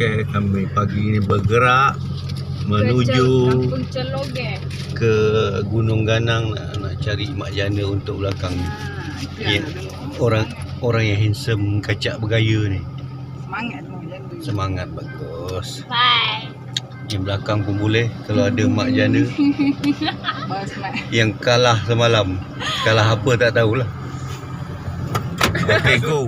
Okey, kami pagi ni bergerak menuju ke Gunung Ganang nak cari mak janda untuk belakang ni. Ya, orang yang handsome, kacak bergaya ni. Semangat mak janda. Semangat, bagus. Bye. Yang belakang pun boleh kalau ada mak janda. Bas mak. Yang kalah semalam. Kalah apa tak tahulah. Okey, go.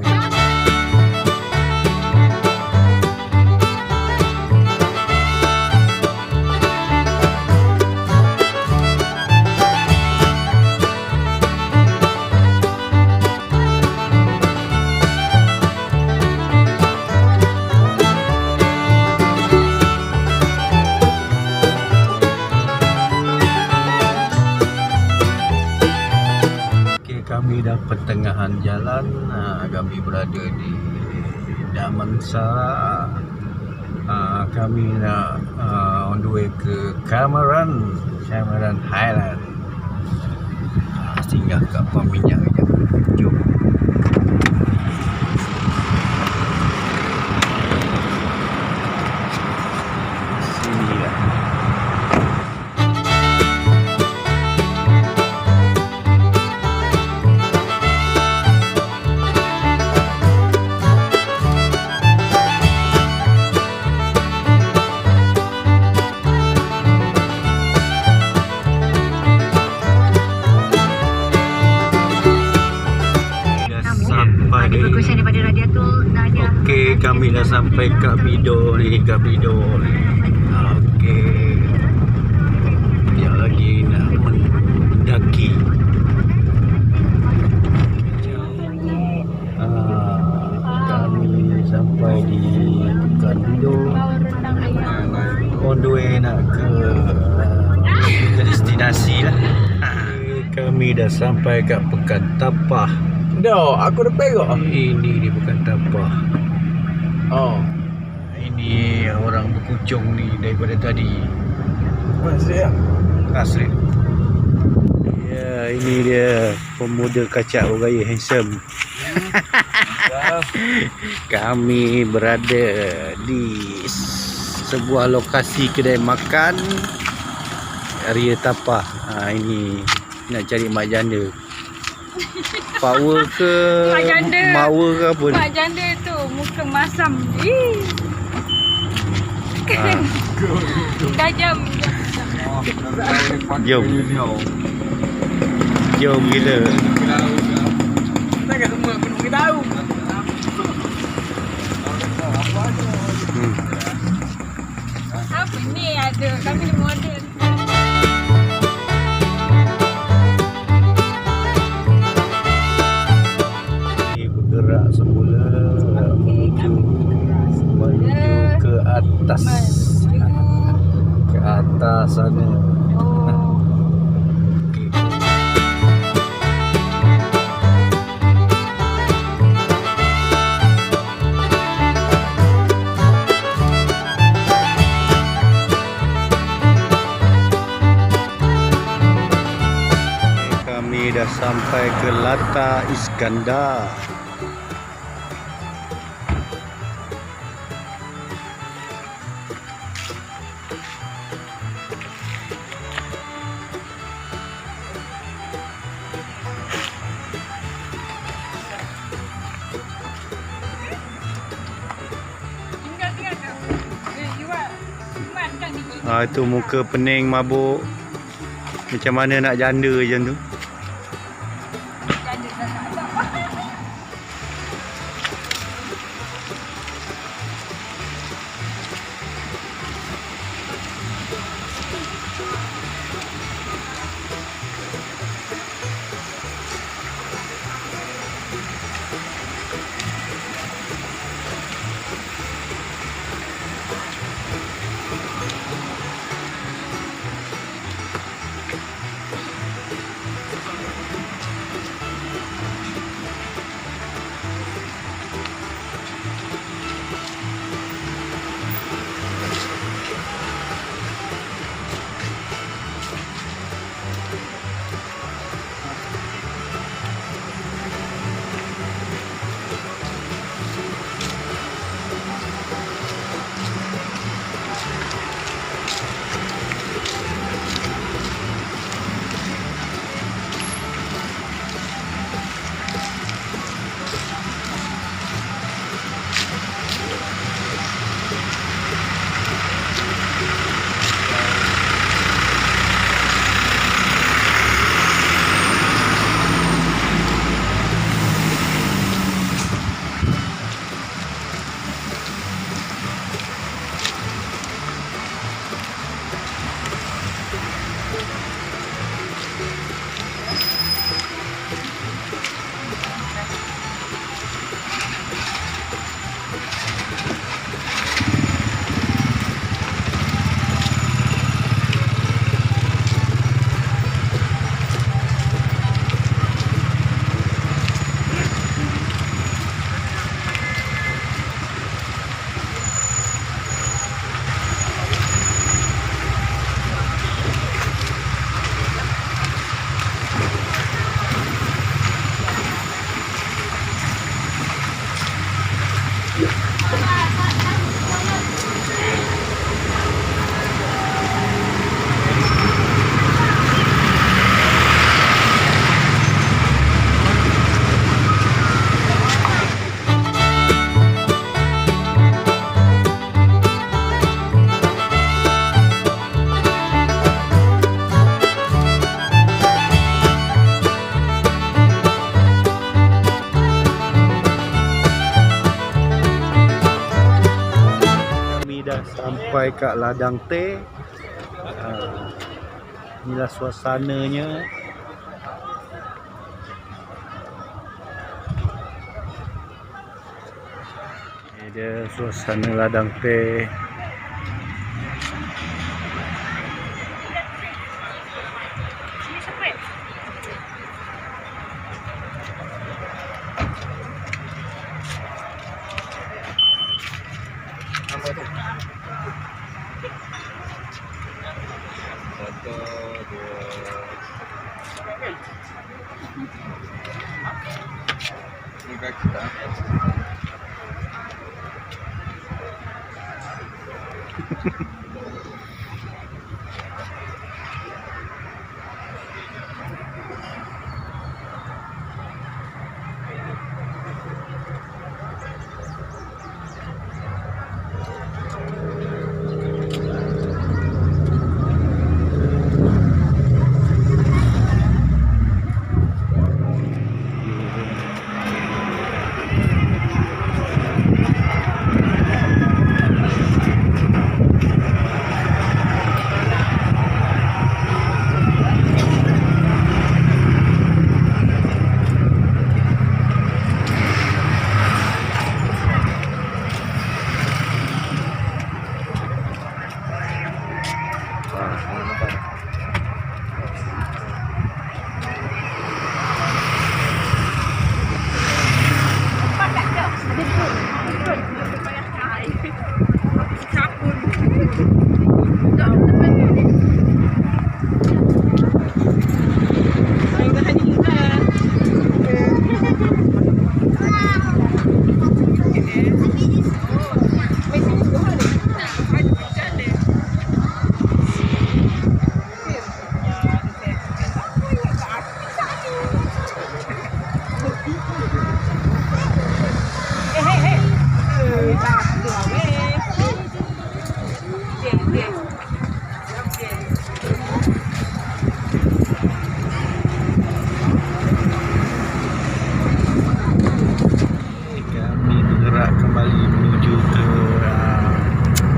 Kami dah pertengahan jalan. Kami berada di Damansara. Kami nak on the way ke Cameron Highland. Singgah kat pam minyak je. Jom. Sini lah. Okey, kami dah sampai kat Bido ni, Okey. Dia lagi nak mendaki. Kami sampai di Bukan Bido. On the way nak ke destinasi lah. Kami dah sampai kat Pekan Tapah. Dah, aku dah perak. Ini di Pekan Tapah. Oh, Ini orang berkucung ni daripada tadi. masih ya. Asli. Ya, ini dia pemuda kacak bergaya handsome. Kami berada di sebuah lokasi kedai makan area Tapah. Ini nak cari mak janda. Power ke Mak janda. Mawa ke apa ni? Mak janda tu muka masam. Dah jam. Jom. Jom gila. Takkan semua aku nak tahu. Apa ni ada? Kami ni model. Bergerak semula menuju ke atas. Ke atas sana. Okey. Kami dah sampai ke Lata Iskandar. Itu muka pening mabuk. Macam mana nak janda macam tu? dah sampai kat ladang teh. Inilah suasananya. Ini dia suasana ladang teh.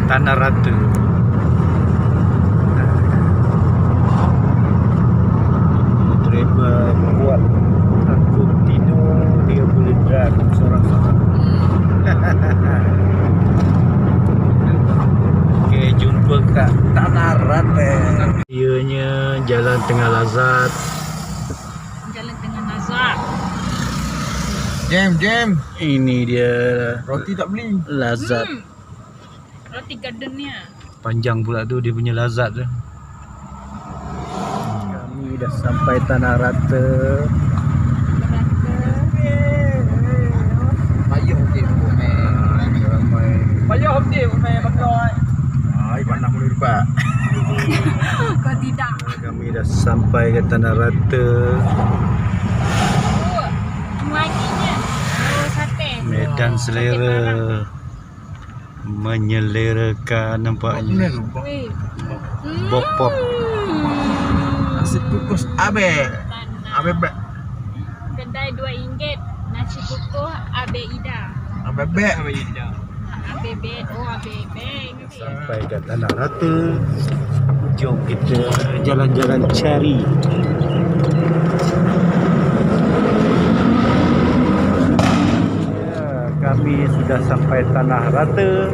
Tanah Rata. Driver buat aku tidur, dia boleh drive seorang-seorang. Okey, jumpa kat Tanah Rata. Ianya Jalan Tengah Lazat. Jalan Tengah Lazat. Jam. Ini dia Roti tak beli. Lazat. Roti gardennya. Panjang pula tu dia punya Lazat tu. Kami dah sampai Tanah Rata. Payah okey ramai. Payah okey main bakar. Pandang boleh dapat. Kau tidak. Kami dah sampai ke Tanah Rata. Oh, muajinya. Oh, sate. Medan selera. Menyelerakan nampaknya. Weh. Bopop. Nasi kukus Abe. Abe bek. Kedai RM2. Nasi kukuh Abe Ida. Abe bek. Abe bed. Oh, Abe bed. Sampai ke Tanah Rata. Jom kita jalan-jalan cari. Kami sudah sampai Tanah Rata.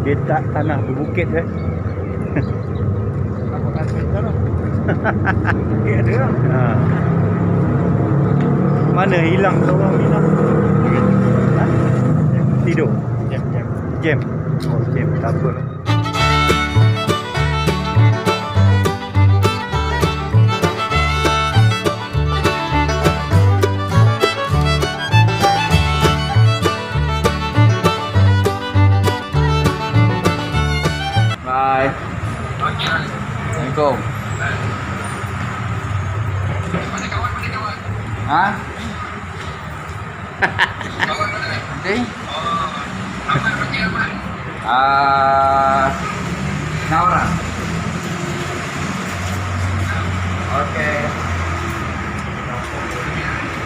Dia tak tanah berbukit Apa kata sekarang? Okey ada lah. Mana hilang seorang hilang? Ha? Tidur. Jam. Oh, jam tak apa. Bye. Assalamualaikum. Ha? Nanti? Naura. Okey.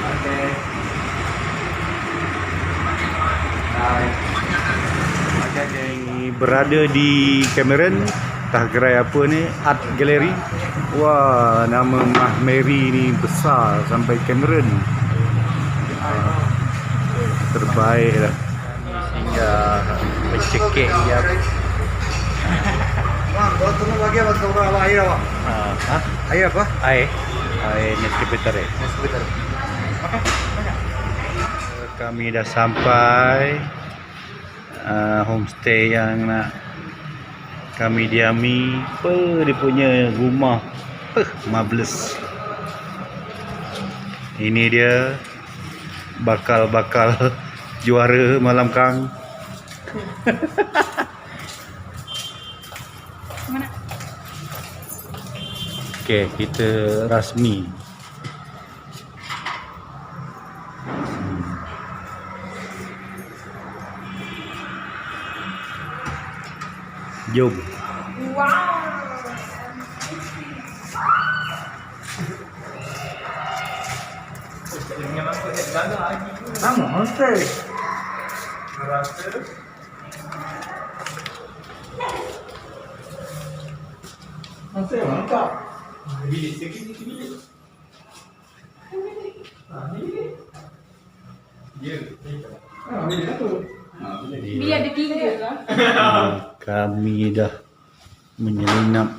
Okey. Bye. Ini berada di Cameron, entah gerai apa ni, Art Gallery. Wah, nama Mah Mary ni besar sampai Cameron. Terbaik lah. Hingga mencekik dia. Bang, kau tunggu lagi apa kau bawa air apa? Air apa? Air Nescafe Tarik. Sebentar. Kami dah sampai homestay yang nak kami diami. Dia punya rumah marvelous. Ini dia bakal juara malam kang. Mana? Okey, kita rasmi. Jom. Wow. Nama homestay. Homestay mantap. Bilik sikit bilik. Bilik satu. Biar ada 3 lah. Kami dah menyelinap.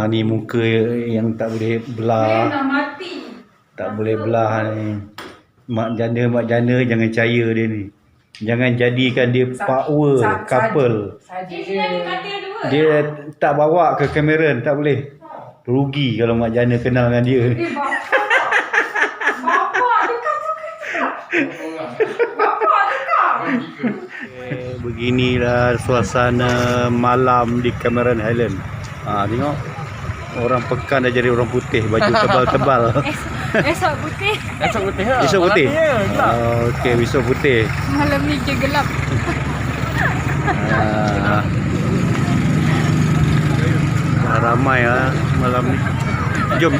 Ni muka yang tak boleh belah. Dah mati. Tak boleh belah ni. Mak janda jangan percaya dia ni. Jangan jadikan dia power couple. Sini ada katil 2. Dia tak bawa ke Cameron, tak boleh. Rugi kalau mak janda kenal dengan dia. Bapak dekat tu. Bapak dekat. Beginilah suasana malam di Cameron Highland. Tengok. Orang pekan dah jadi orang putih, baju tebal-tebal. Esok putih. Esok putih lah. Esok putih? Okey, besok putih. Malam ni je gelap. Ramai malam ni. Jom.